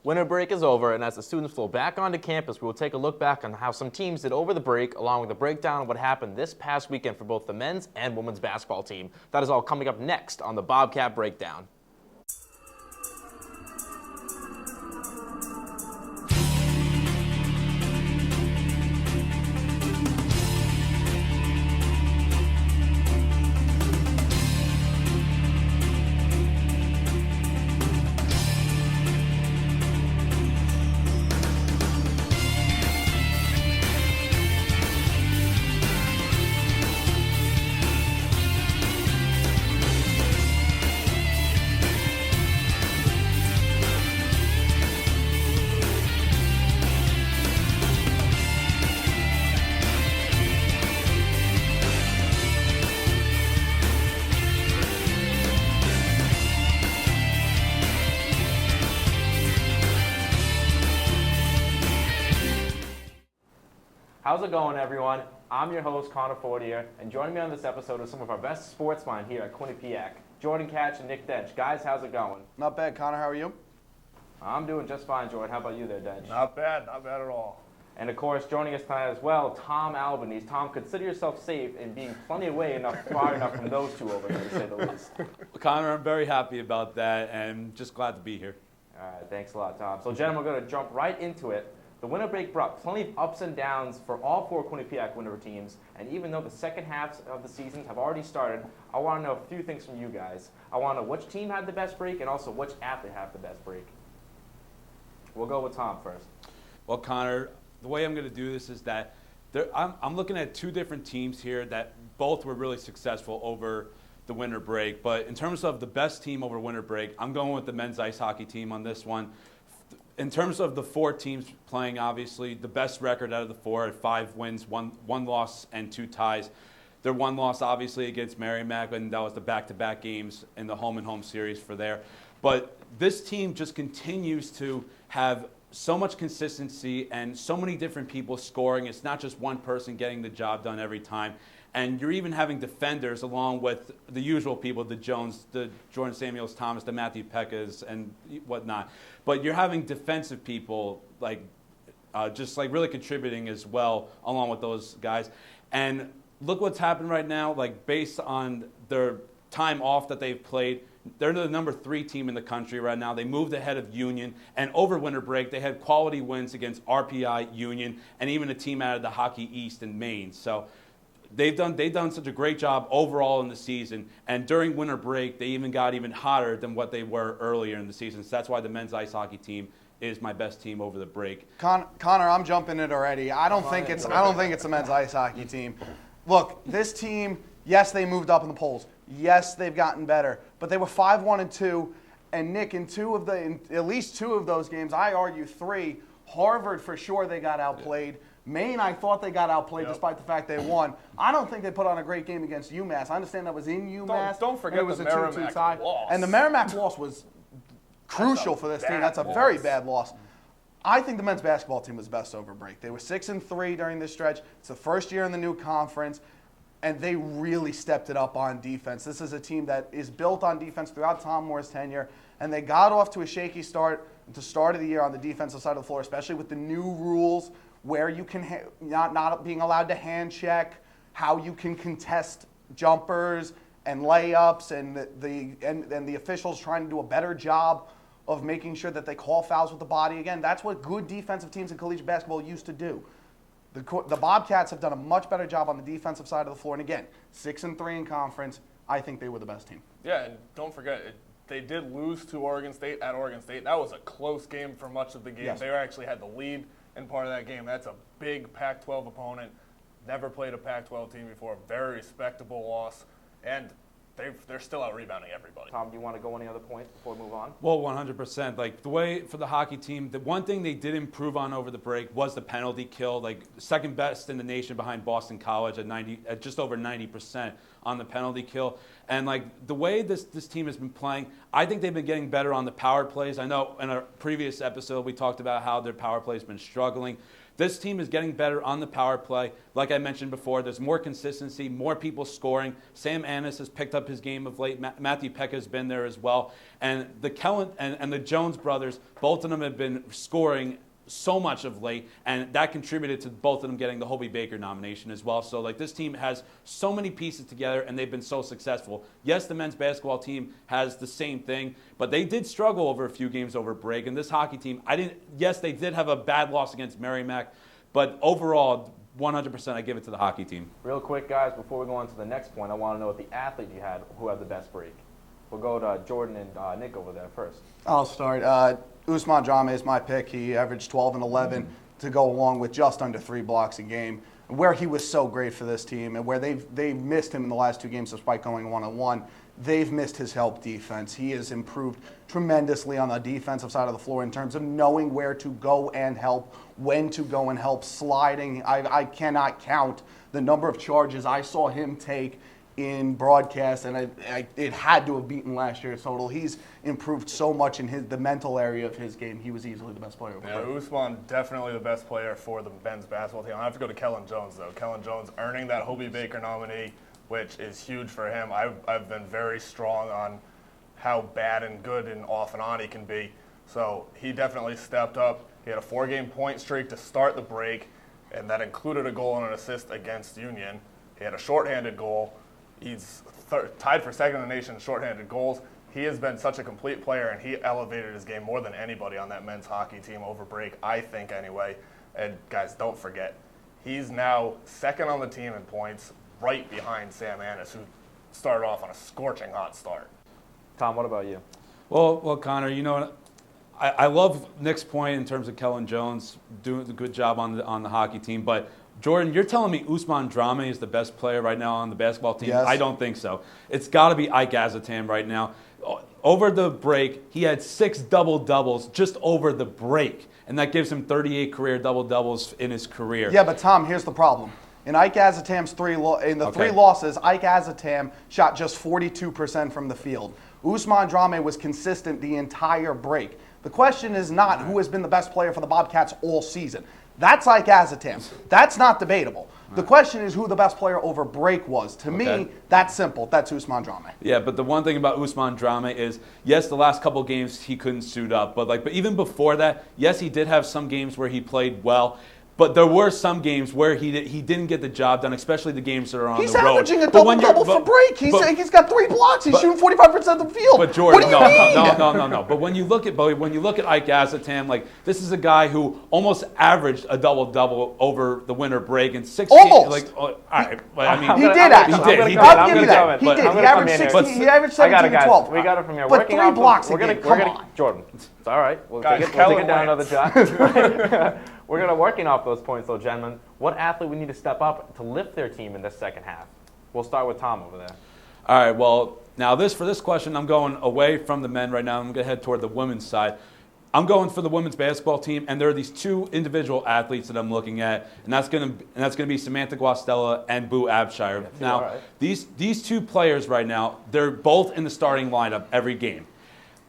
Winter break is over, and as the students flow back onto campus, we will take a look back on how some teams did over the break, along with a breakdown of what happened this past weekend for both the men's and women's basketball team. That is all coming up next on the Bobcat Breakdown. How's it going, everyone? I'm your host, Fortier, and joining me on this episode are some of our best sports minds here at Quinnipiac, Jordan Katz and Nick Dench. Guys, how's it going? Not bad, Connor. How are you? I'm doing just fine, Jordan. How about you there, Dench? Not bad at all. And of course, joining us tonight as well, Tom Albanese. Tom, consider yourself safe in being plenty away far enough from those two over there, to say the least. Well, Connor, I'm very happy about that, and just glad to be here. All right, thanks a lot, Tom. So, gentlemen, we're going to jump right into it. The winter break brought plenty of ups and downs for all four Quinnipiac winter teams, and even though the second halves of the seasons have already started, I want to know a few things from you guys. I want to know which team had the best break and also which athlete had the best break. We'll go with Tom first. Well, Connor, the way I'm going to do this is that I'm looking at two different teams here that both were really successful over the winter break, but in terms of the best team over winter break, I'm going with the men's ice hockey team on this one. In terms of the four teams playing, obviously, the best record out of the four, 5 wins, one loss, and 2 ties. Their one loss, obviously, against MAAC, and that was the back-to-back games in the home-and-home series for there. But this team just continues to have so much consistency and so many different people scoring. It's not just one person getting the job done every time. And you're even having defenders along with the usual people, the Jones, the Jordan Samuels Thomas, the Matthew Pekkas, and whatnot. But you're having defensive people just really contributing as well along with those guys. And look what's happened right now, based on their time off that they've played. They're the number 3 team in the country right now. They moved ahead of Union. And over winter break, they had quality wins against RPI, Union, and even a team out of the Hockey East in Maine. So They've done such a great job overall in the season, and during winter break, they even got even hotter than what they were earlier in the season. So that's why the men's ice hockey team is my best team over the break. Connor, I'm jumping it already. I don't think it's the men's ice hockey team. Look, this team, yes, they moved up in the polls. Yes, they've gotten better, but they were 5-1-2. And Nick, in at least 2 of those games, I argue 3. Harvard, for sure, they got outplayed. Yeah. Maine, I thought they got outplayed despite the fact they won. I don't think they put on a great game against UMass. I understand that was in UMass. Don't forget it was the a 2-2 tie. loss. And the MAAC loss was crucial for this team. That's a very bad loss. I think the men's basketball team was best over break. They were 6-3 during this stretch. It's the first year in the new conference, and they really stepped it up on defense. This is a team that is built on defense throughout Tom Moore's tenure, and they got off to a shaky start at the start of the year on the defensive side of the floor, especially with the new rules where you can not being allowed to hand check, how you can contest jumpers and layups, and the officials trying to do a better job of making sure that they call fouls with the body. Again, that's what good defensive teams in collegiate basketball used to do. The Bobcats have done a much better job on the defensive side of the floor. And again, 6-3 in conference. I think they were the best team. Yeah, and don't forget, they did lose to Oregon State at Oregon State. That was a close game for much of the game. Yes. They actually had the lead in part of that game. That's a big Pac-12 opponent. Never played a Pac-12 team before. Very respectable loss. And they're still out-rebounding everybody. Tom, do you want to go any other points before we move on? Well, 100%. The way for the hockey team, the one thing they did improve on over the break was the penalty kill. Second best in the nation behind Boston College at just over 90% on the penalty kill. And the way this team has been playing, I think they've been getting better on the power plays. I know in our previous episode we talked about how their power play has been struggling. This team is getting better on the power play. Like I mentioned before, there's more consistency, more people scoring. Sam Annis has picked up his game of late. Matthew Peck has been there as well. And the Kellen and the Jones brothers, both of them have been scoring so much of late, and that contributed to both of them getting the Hobie Baker nomination as well. So, like, this team has so many pieces together, and they've been so successful. Yes, the men's basketball team has the same thing, but they did struggle over a few games over break. And this hockey team, yes, they did have a bad loss against MAAC, but overall, 100% I give it to the hockey team. Real quick, guys, before we go on to the next point, I want to know what the athlete you had who had the best break. We'll go to Jordan and Nick over there first. I'll start. Usman Drame is my pick. He averaged 12 and 11 to go along with just under 3 blocks a game. Where he was so great for this team, and where they missed him in the last 2 games despite going 1-on-1, they've missed his help defense. He has improved tremendously on the defensive side of the floor in terms of knowing where to go and help, when to go and help, sliding. I cannot count the number of charges I saw him take in broadcast, and it had to have beaten last year's total. He's improved so much in the mental area of his game. He was easily the best player. Yeah, Usman definitely the best player for the men's basketball team. I have to go to Kellen Jones, though. Kellen Jones earning that Hobie Baker nominee, which is huge for him. I've been very strong on how bad and good and off and on he can be. So he definitely stepped up. He had a 4-game point streak to start the break, and that included a goal and an assist against Union. He had a shorthanded goal. He's tied for second in the nation in shorthanded goals. He has been such a complete player, and he elevated his game more than anybody on that men's hockey team over break, I think anyway. And guys, don't forget, he's now second on the team in points, right behind Sam Annis, who started off on a scorching hot start. Tom, what about you? Well, Connor, you know, I love Nick's point in terms of Kellen Jones doing a good job on the hockey team, but Jordan, you're telling me Usman Drame is the best player right now on the basketball team? Yes. I don't think so. It's got to be Ike Azotam right now. Over the break, he had 6 double-doubles just over the break, and that gives him 38 career double-doubles in his career. Yeah, but Tom, here's the problem. In Ike Azotam's 3 losses, Ike Azotam shot just 42% from the field. Usman Drame was consistent the entire break. The question is not who has been the best player for the Bobcats all season. That's Ike Azotam. That's not debatable. The question is who the best player over break was. To me, that's simple. That's Usman Drame. Yeah, but the one thing about Usman Drame is, yes, the last couple games he couldn't suit up, but even before that, yes, he did have some games where he played well. But there were some games where he didn't get the job done, especially the games that are on the road. He's averaging a double-double for break. He's got 3 blocks. He's shooting 45% of the field. But Jordan, what do you mean? No. But when you look at Ike Azotam, like, this is a guy who almost averaged a double-double over the winter break in 16. Almost. Like, all right. I mean, He did actually. I'll give you that. He did. He averaged 16. He averaged 17 to 12. We got it from here. But 3 blocks a game. Come on. Jordan, it's all right. We'll Guys, take it down another jot. We're going to working off those points, though, gentlemen. What athlete we need to step up to lift their team in this second half? We'll start with Tom over there. All right, well, now for this question, I'm going away from the men right now. I'm going to head toward the women's side. I'm going for the women's basketball team, and there are these 2 individual athletes that I'm looking at, and that's going to be Samantha Guastella and Boo Abshire. Yeah, now, right. these 2 players right now, they're both in the starting lineup every game.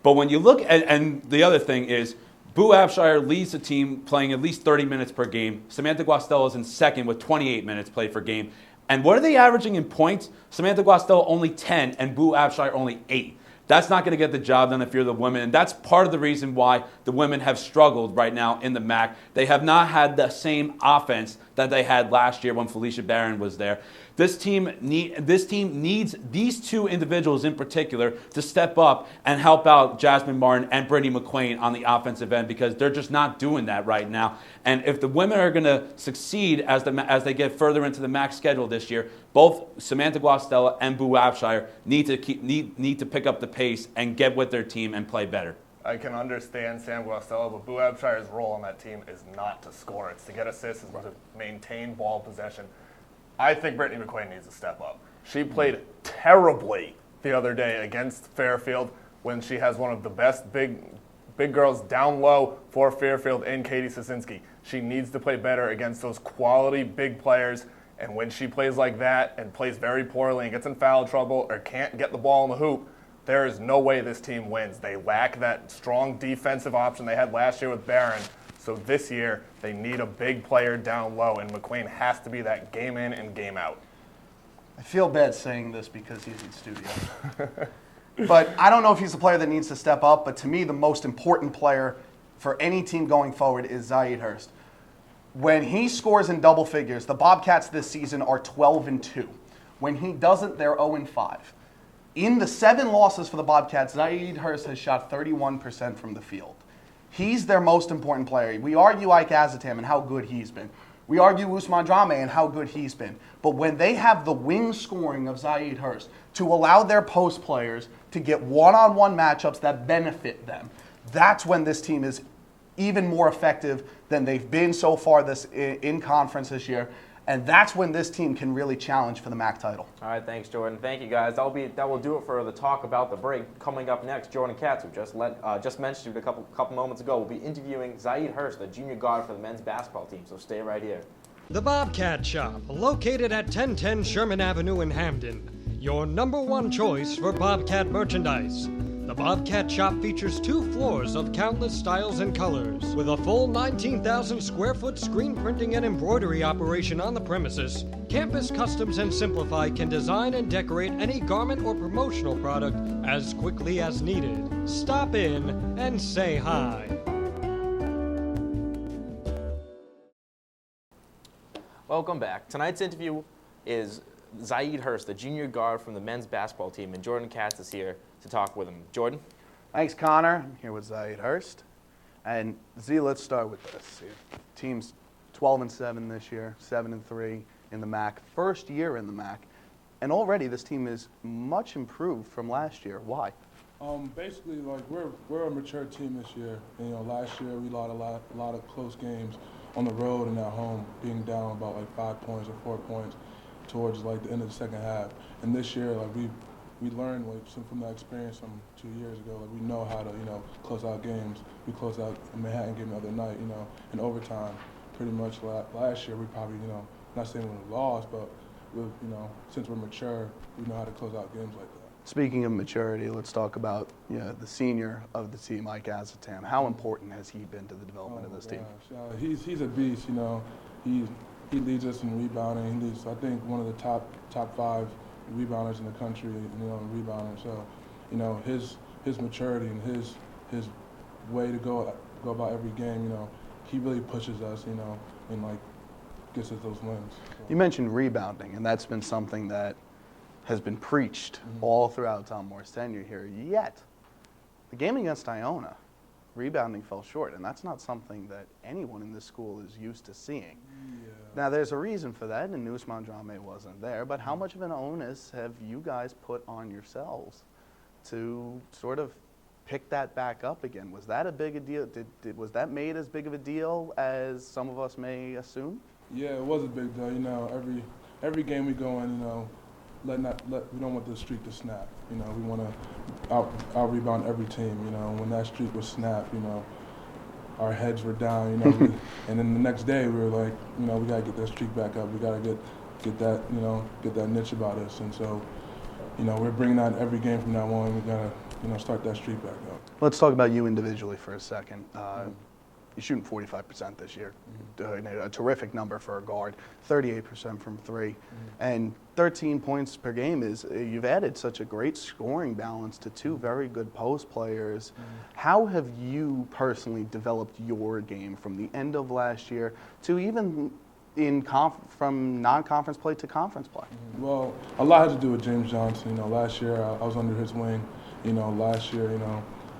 But when you look at, and the other thing is, Boo Abshire leads the team playing at least 30 minutes per game. Samantha Guastella is in second with 28 minutes played per game. And what are they averaging in points? Samantha Guastella only 10 and Boo Abshire only 8. That's not going to get the job done if you're the women. And that's part of the reason why the women have struggled right now in the MAAC. They have not had the same offense that they had last year when Felicia Barron was there. This team needs these 2 individuals in particular to step up and help out Jasmine Martin and Brittany McQuain on the offensive end, because they're just not doing that right now. And if the women are going to succeed as they get further into the MAAC schedule this year, both Samantha Guastella and Boo Abshire need to pick up the pace and get with their team and play better. I can understand Sam Guastella, but Boo Abshire's role on that team is not to score. It's to get assists and to maintain ball possession. I think Brittany McQuain needs to step up. She played terribly the other day against Fairfield when she has one of the best big girls down low for Fairfield in Katie Sosinski. She needs to play better against those quality big players, and when she plays like that and plays very poorly and gets in foul trouble or can't get the ball in the hoop, there is no way this team wins. They lack that strong defensive option they had last year with Barron. So this year, they need a big player down low, and McQuain has to be that game in and game out. I feel bad saying this because he's in studio. But I don't know if he's the player that needs to step up, but to me, the most important player for any team going forward is Zaid Hearst. When he scores in double figures, the Bobcats this season are 12-2. When he doesn't, they're 0-5. In the 7 losses for the Bobcats, Zaid Hearst has shot 31% from the field. He's their most important player. We argue Ike Azatam and how good he's been. We argue Usman Drame and how good he's been. But when they have the wing scoring of Zaid Hearst to allow their post players to get one-on-one matchups that benefit them, that's when this team is even more effective than they've been so far in conference this year. And that's when this team can really challenge for the MAAC title. All right, thanks, Jordan. Thank you, guys. That will do it for the talk about the break. Coming up next, Jordan Katz, who just mentioned it a couple moments ago, will be interviewing Zaid Hearst, the junior guard for the men's basketball team. So stay right here. The Bobcat Shop, located at 1010 Sherman Avenue in Hamden. Your #1 choice for Bobcat merchandise. The Bobcat Shop features 2 floors of countless styles and colors. With a full 19,000 square foot screen printing and embroidery operation on the premises, Campus Customs and Simplify can design and decorate any garment or promotional product as quickly as needed. Stop in and say hi. Welcome back. Tonight's interview is Zaid Hearst, the junior guard from the men's basketball team, and Jordan Katz is here to talk with him. Jordan? Thanks, Connor. I'm here with Zaid Hearst. And Z, let's start with this. Team's 12-7 this year, 7-3 in the MAAC, first year in the MAAC. And already this team is much improved from last year. Why? Basically, like we're a mature team this year. And, last year we lost a lot of close games on the road and at home, being down about like 5 points or 4 points towards like the end of the second half. And this year, like we learned like from that experience from 2 years ago. Like we know how to close out games. We closed out a Manhattan game the other night, in overtime. Pretty much last year we probably not saying we lost, but with since we're mature, we know how to close out games like that. Speaking of maturity, let's talk about the senior of the team, Ike Azatam. How important has he been to the development of this team? He's a beast. He leads us in rebounding. He leads, I think, one of the top 5 rebounders in the country. In rebounding. So, his maturity and his way to go about every game. He really pushes us. And like gets us those wins. So. You mentioned rebounding, and that's been something that has been preached all throughout Tom Moore's tenure here. Yet, the game against Iona, rebounding fell short, and that's not something that anyone in this school is used to seeing. Yeah. Now, there's a reason for that, and Usman Drame wasn't there, but how much of an onus have you guys put on yourselves to sort of pick that back up again? Was that a big a deal? Was that made as big of a deal as some of us may assume? Yeah, it was a big deal. Every game we go in, we don't want the streak to snap. We want to out rebound every team. When that streak was snapped, our heads were down. And then the next day we were like, we gotta get that streak back up. We gotta get that get that niche about us. And so, we're bringing that every game from now on. We gotta start that streak back up. Let's talk about you individually for a second. You're shooting 45% this year, a terrific number for a guard, 38% from 3, and 13 points per game is, you've added such a great scoring balance to 2 very good post players. How have you personally developed your game from the end of last year to even from non-conference play to conference play? Well, a lot has to do with James Johnson. Last year I was under his wing. Last year,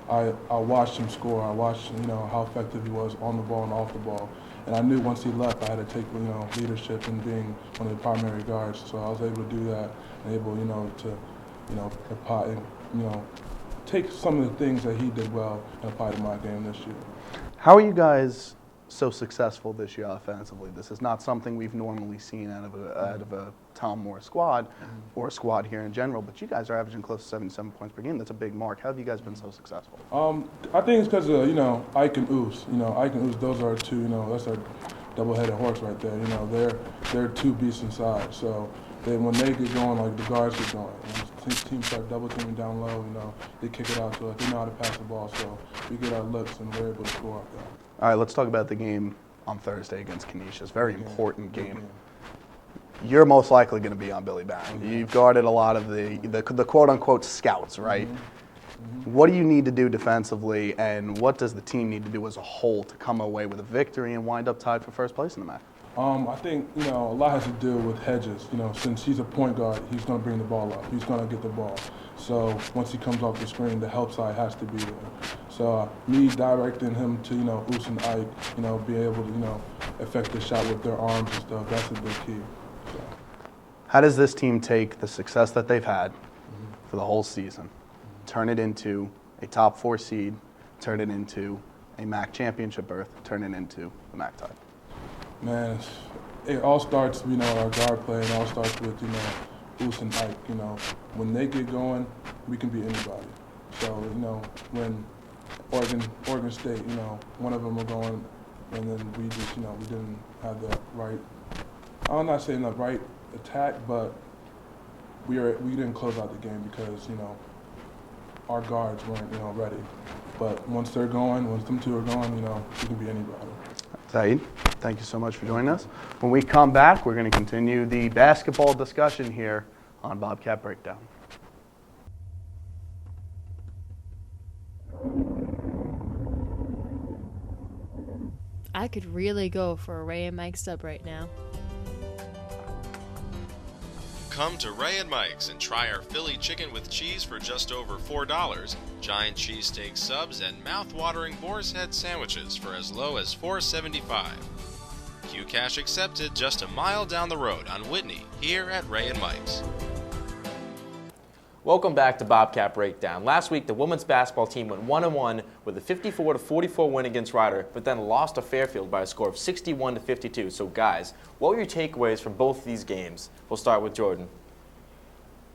I watched him score. I watched, how effective he was on the ball and off the ball. And I knew once he left, I had to take, leadership and being one of the primary guards. So I was able to do that and able, to apply, take some of the things that he did well and apply to my game this year. How are you guys so successful this year offensively? This is not something we've normally seen out of a Tom Moore squad or a squad here in general, but you guys are averaging close to 77 points per game. That's a big mark. How have you guys been so successful? I think it's because of, Ike and Oos. Ike and Oos, those are 2, that's a double-headed horse right there. They're 2 beasts inside. So when they get going, like the guards get going. teams start double teaming down low, they kick it out to us. They know how to pass the ball, so we get our looks and we're able to score off that. All right, let's talk about the game on Thursday against Canisius. It's a very important game. You're most likely going to be on Billy Barron. You've guarded a lot of the quote-unquote scouts, right? What do you need to do defensively, and what does the team need to do as a whole to come away with a victory and wind up tied for first place in the MAAC? I think, a lot has to do with Hedges. Since he's a point guard, he's going to bring the ball up. He's going to get the ball. So once he comes off the screen, the help side has to be there. So me directing him to, Oos and Ike, be able to, affect the shot with their arms and stuff, that's a big key. So. How does this team take the success that they've had for the whole season, turn it into a top 4 seed, turn it into a MAAC championship berth, turn it into the MAAC title? Man, it all starts, our guard play, and it all starts with, Oos and Ike. When they get going, we can beat anybody. So, when Oregon State, one of them were going, and then we just, we didn't have the right, I'm not saying the right attack, but we didn't close out the game because, our guards weren't, ready. But once they're going, once them two are going, we can beat anybody. Zaid, thank you so much for joining us. When we come back, we're going to continue the basketball discussion here on Bobcat Breakdown. I could really go for a Ray and Mike sub right now. Come to Ray and Mike's and try our Philly chicken with cheese for just over $4, giant cheesesteak subs, and mouth-watering boar's head sandwiches for as low as $4.75. Qcash accepted just a mile down the road on Whitney, here at Ray and Mike's. Welcome back to Bobcat Breakdown. Last week, the women's basketball team went 1-1 with a 54-44 win against Rider, but then lost to Fairfield by a score of 61-52. So, guys, what were your takeaways from both these games? We'll start with Jordan.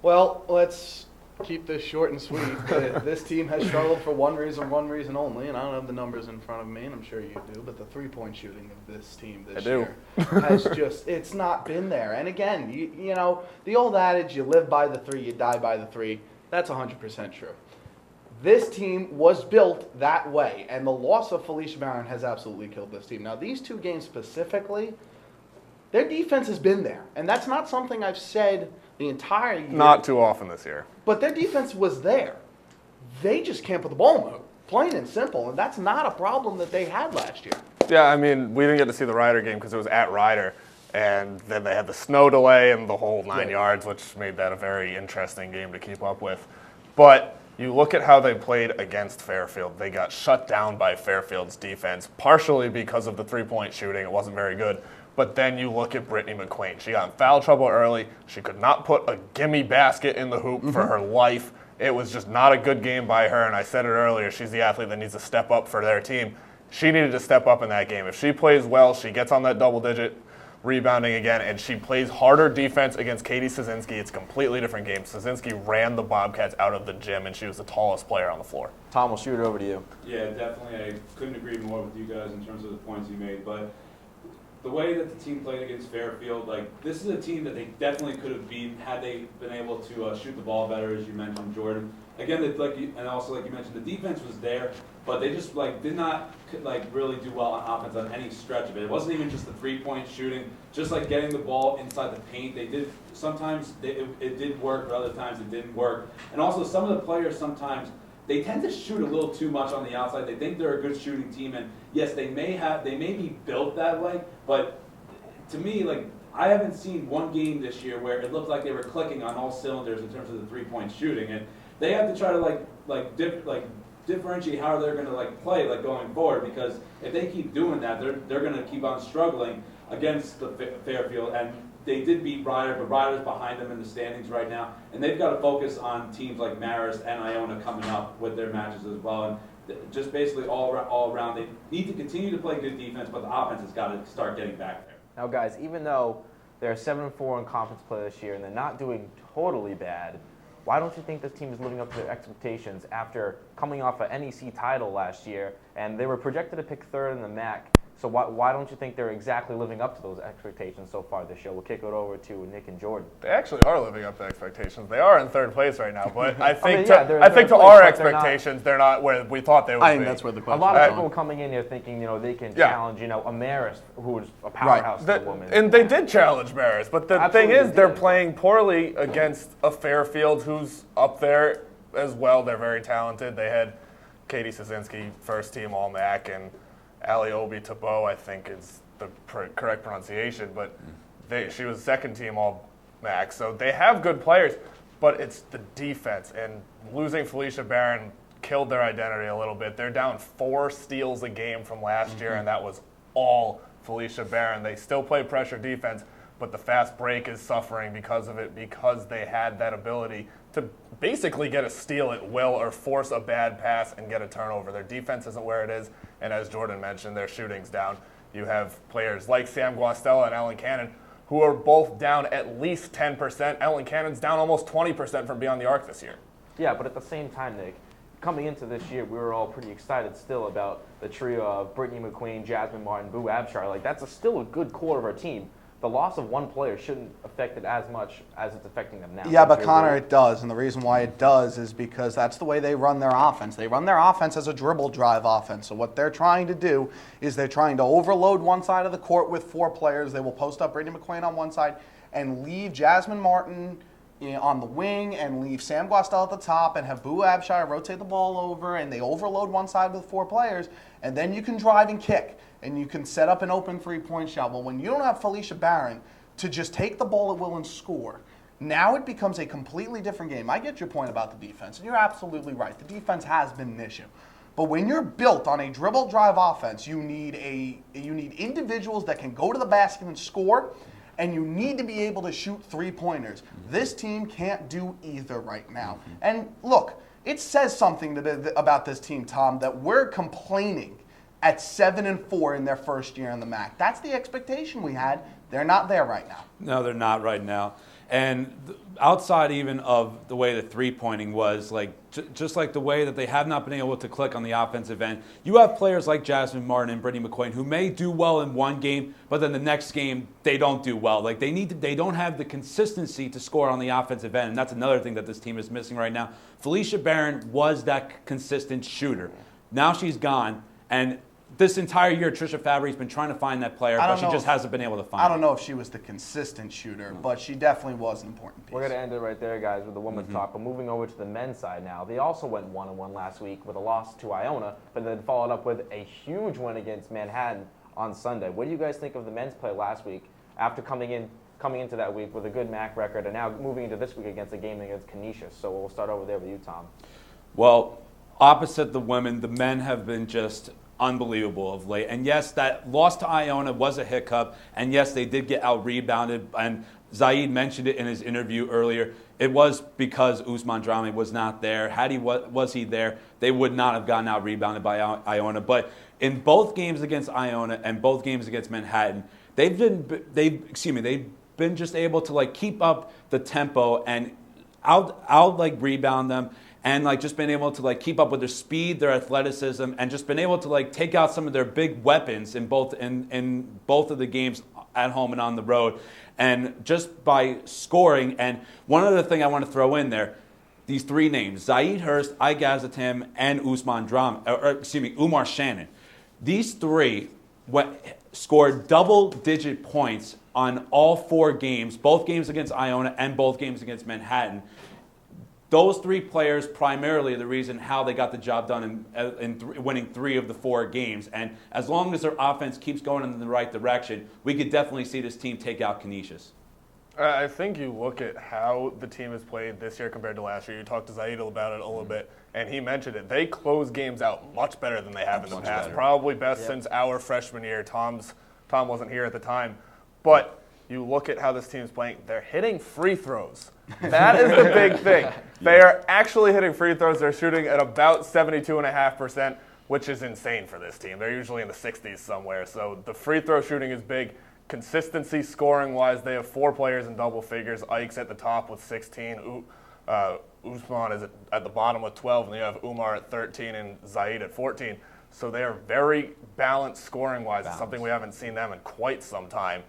Well, let's keep this short and sweet. This team has struggled for one reason only, and I don't have the numbers in front of me, and I'm sure you do, but the three-point shooting of this team this year has just, it's not been there. And again, you know, the old adage, you live by the three, you die by the three, that's 100% true. This team was built that way, and the loss of Felicia Barron has absolutely killed this team. Now, these two games specifically, their defense has been there, and that's not something I've said the entire year. Not too often this year. But their defense was there. They just can't put the ball in the hoop, plain and simple, and that's not a problem that they had last year. Yeah, I mean, we didn't get to see the Rider game because it was at Rider, and then they had the snow delay and the whole 9 yards, which made that a very interesting game to keep up with. But you look at how they played against Fairfield. They got shut down by Fairfield's defense, partially because of the three-point shooting. It wasn't very good. But then you look at Brittany McQueen. She got in foul trouble early. She could not put a gimme basket in the hoop for her life. It was just not a good game by her, and I said it earlier, she's the athlete that needs to step up for their team. She needed to step up in that game. If she plays well, she gets on that double-digit rebounding again, and she plays harder defense against Katie Szynski. It's a completely different game. Szynski ran the Bobcats out of the gym, and she was the tallest player on the floor. Tom, we'll shoot it over to you. Yeah, definitely. I couldn't agree more with you guys in terms of the points you made, but the way that the team played against Fairfield, this is a team that they definitely could have beat had they been able to shoot the ball better, as you mentioned, Jordan. Again, and also like you mentioned, the defense was there, but they just did not really do well on offense on any stretch of it. It wasn't even just the three-point shooting, just getting the ball inside the paint. They did sometimes it did work, but other times it didn't work. And also some of the players sometimes they tend to shoot a little too much on the outside. They think they're a good shooting team, and yes, they may be built that way. But to me, I haven't seen one game this year where it looked like they were clicking on all cylinders in terms of the three-point shooting, and they have to try to differentiate how they're going to play going forward, because if they keep doing that, they're going to keep on struggling against the Fairfield. And they did beat Rider, but Rider's behind them in the standings right now, and they've got to focus on teams like Marist and Iona coming up with their matches as well. And just basically all around, they need to continue to play good defense, but the offense has got to start getting back there. Now, guys, even though they're 7-4 in conference play this year and they're not doing totally bad, why don't you think this team is living up to their expectations after coming off an NEC title last year, and they were projected to pick third in the MAAC So why don't you think they're exactly living up to those expectations so far this year? We'll kick it over to Nick and Jordan. They actually are living up to expectations. They are in third place right now, but I think they're I think to place, our but expectations, they're not where we thought they would be. I think that's where the A question lot is of going. people coming in here thinking, they can Yeah. challenge, a Maris, who is a powerhouse to the woman. And they did challenge Maris, but the Absolutely thing is, they're did. playing poorly against a Fairfield who's up there as well. They're very talented. They had Katie Sosinski, first team All MAAC, and Ali Obi Tabo, I think is the correct pronunciation, but she was second team All MAAC. So they have good players, but it's the defense. And losing Felicia Barron killed their identity a little bit. They're down 4 steals a game from last year, and that was all Felicia Barron. They still play pressure defense, but the fast break is suffering because of it, because they had that ability to basically get a steal at will or force a bad pass and get a turnover. Their defense isn't where it is, and as Jordan mentioned, their shooting's down. You have players like Sam Guastella and Ellen Cannon who are both down at least 10%. Ellen Cannon's down almost 20% from beyond the arc this year. Yeah, but at the same time, Nick, coming into this year, we were all pretty excited still about the trio of Brittany McQueen, Jasmine Martin, Boo Abshire. Like, that's still a good core of our team. The loss of one player shouldn't affect it as much as it's affecting them now. Yeah, but Connor, it does. And the reason why it does is because that's the way they run their offense. They run their offense as a dribble drive offense. So what they're trying to do is they're trying to overload one side of the court with 4 players. They will post up Brittany McQueen on one side and leave Jasmine Martin on the wing and leave Sam Guastel at the top and have Boo Abshire rotate the ball over, and they overload one side with 4 players, and then you can drive and kick, and you can set up an open 3-point shot. Well, when you don't have Felicia Barron to just take the ball at will and score, now it becomes a completely different game. I get your point about the defense, and you're absolutely right. The defense has been an issue. But when you're built on a dribble drive offense, you need individuals that can go to the basket and score, and you need to be able to shoot 3-pointers. This team can't do either right now. And look, it says something about this team, Tom, that we're complaining at 7-4 in their first year in the MAAC. That's the expectation we had. They're not there right now. No, they're not right now. And outside even of the way the 3-pointing was, like just like the way that they have not been able to click on the offensive end, you have players like Jasmine Martin and Brittany McQueen who may do well in one game, but then the next game they don't do well. Like they don't have the consistency to score on the offensive end, and that's another thing that this team is missing right now. Felicia Barron was that consistent shooter. Now she's gone, and this entire year, Trisha Fabry's been trying to find that player, but she just hasn't been able to find it. I don't know if she was the consistent shooter, but she definitely was an important piece. We're going to end it right there, guys, with the women's talk. But moving over to the men's side now. They also went 1-1 last week with a loss to Iona, but then followed up with a huge win against Manhattan on Sunday. What do you guys think of the men's play last week after coming into that week with a good MAAC record and now moving into this week against a game against Canisius? So we'll start over there with you, Tom. Well, opposite the women, the men have been just unbelievable of late. And yes, that loss to Iona was a hiccup. And yes, they did get out-rebounded. And Zaid mentioned it in his interview earlier. It was because Ousmane Drame was not there. Had he was he there, they would not have gotten out-rebounded by Iona. But in both games against Iona and both games against Manhattan, they've been just able to keep up the tempo and out rebound them. And just been able to keep up with their speed, their athleticism, and just been able to take out some of their big weapons in both of the games at home and on the road, and just by scoring. And one other thing I want to throw in there: these 3 names, Zaid Hearst, Igazatim, and Umar Shannon. These 3 scored double-digit points on all 4 games, both games against Iona and both games against Manhattan. Those 3 players primarily are the reason how they got the job done in winning 3 of the 4 games. And as long as their offense keeps going in the right direction, we could definitely see this team take out Canisius. I think you look at how the team has played this year compared to last year. You talked to Zaid about it a little bit, and he mentioned it. They close games out much better than they have in the past. Probably best since our freshman year. Tom wasn't here at the time. But you look at how this team's playing, they're hitting free throws. That is the big thing. They are actually hitting free throws. They're shooting at about 72.5%, which is insane for this team. They're usually in the 60s somewhere. So the free throw shooting is big. Consistency scoring-wise, they have 4 players in double figures. Ike's at the top with 16. Ousmane is at the bottom with 12, and you have Umar at 13 and Zaid at 14. So they are very balanced scoring-wise. It's something we haven't seen them in quite some time.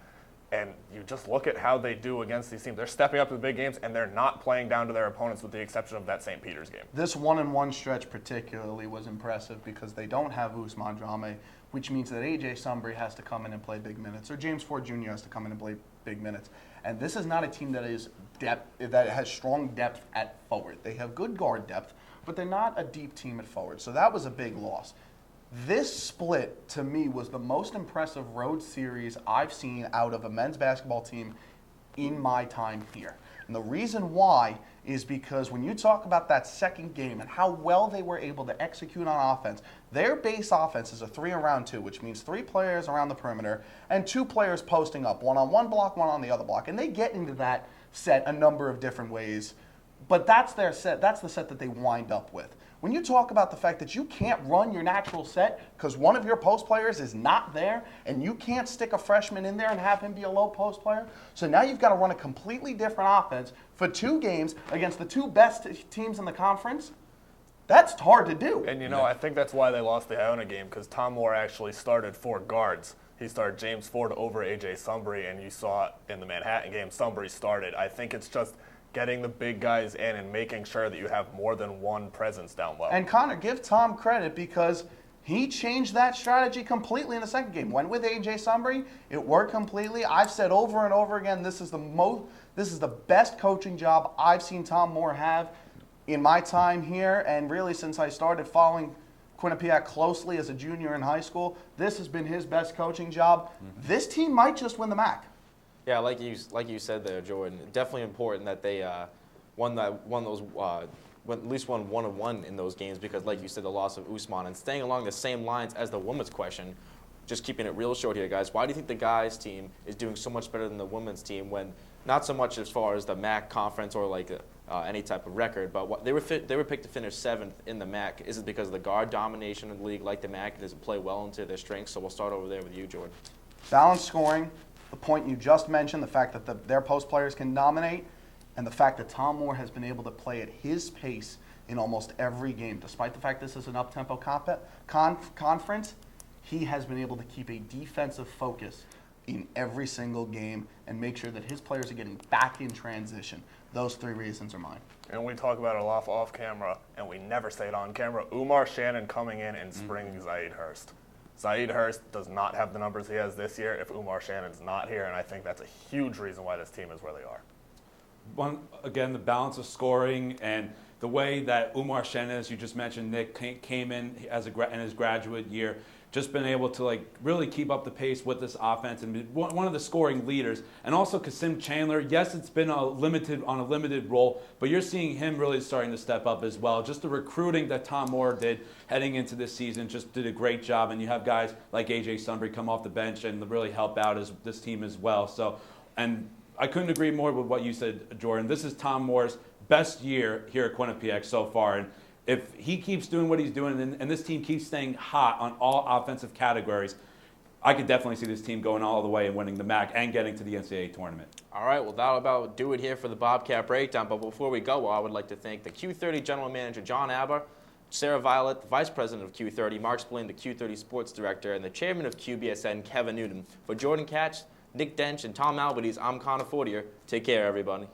And you just look at how they do against these teams. They're stepping up to the big games, and they're not playing down to their opponents with the exception of that St. Peter's game. This 1-1 stretch particularly was impressive because they don't have Ousmane Drame, which means that A.J. Sunbury has to come in and play big minutes, or James Ford Jr. has to come in and play big minutes. And this is not a team that has strong depth at forward. They have good guard depth, but they're not a deep team at forward. So that was a big loss. This split, to me, was the most impressive road series I've seen out of a men's basketball team in my time here. And the reason why is because when you talk about that second game and how well they were able to execute on offense, their base offense is a 3-around-2, which means 3 players around the perimeter and 2 players posting up, one on one block, one on the other block. And they get into that set a number of different ways, but that's their set. That's the set that they wind up with. When you talk about the fact that you can't run your natural set because one of your post players is not there and you can't stick a freshman in there and have him be a low post player, so now you've got to run a completely different offense for 2 games against the 2 best teams in the conference, that's hard to do. And, I think that's why they lost the Iona game, because Tom Moore actually started 4 guards. He started James Ford over A.J. Sunbury, and you saw in the Manhattan game, Sunbury started. I think it's just getting the big guys in and making sure that you have more than one presence down low. And Connor, give Tom credit because he changed that strategy completely in the second game. Went with A.J. Sunbury. It worked completely. I've said over and over again, this is the best coaching job I've seen Tom Moore have in my time here, and really since I started following Quinnipiac closely as a junior in high school. This has been his best coaching job. Mm-hmm. This team might just win the MAAC. Yeah, like you said there, Jordan. Definitely important that they won at least won 1-1 in those games because, like you said, the loss of Ousmane and staying along the same lines as the women's question. Just keeping it real short here, guys. Why do you think the guys' team is doing so much better than the women's team when not so much as far as the MAAC conference or like any type of record, but they were picked to finish 7th in the MAAC? Is it because of the guard domination in the league like the MAAC? Does it play well into their strengths? So we'll start over there with you, Jordan. Balanced scoring, the point you just mentioned, the fact that their post players can dominate, and the fact that Tom Moore has been able to play at his pace in almost every game. Despite the fact this is an up-tempo conference, he has been able to keep a defensive focus in every single game and make sure that his players are getting back in transition. Those 3 reasons are mine. And we talk about it a lot off camera, and we never say it on camera. Umar Shannon coming in and springing Zaid Hearst. Zaid Hearst does not have the numbers he has this year if Umar Shannon's not here, and I think that's a huge reason why this team is where they are. Again, the balance of scoring and the way that Umar Shannon, as you just mentioned, Nick, came in in his graduate year, just been able to really keep up the pace with this offense and be one of the scoring leaders. And also Kasim Chandler, yes, it's been on a limited role, but you're seeing him really starting to step up as well. Just the recruiting that Tom Moore did heading into this season just did a great job. And you have guys like A.J. Sunbury come off the bench and really help out this team as well. So, and I couldn't agree more with what you said, Jordan. This is Tom Moore's best year here at Quinnipiac so far. And if he keeps doing what he's doing and this team keeps staying hot on all offensive categories, I could definitely see this team going all the way and winning the MAAC and getting to the NCAA tournament. All right, well, that'll about do it here for the Bobcat Breakdown. But before we go, I would like to thank the Q30 General Manager, John Aber, Sarah Violet, the Vice President of Q30, Mark Spillane, the Q30 Sports Director, and the Chairman of QBSN, Kevin Newton. For Jordan Katz, Nick Dench, and Tom Albanese, I'm Connor Fortier. Take care, everybody.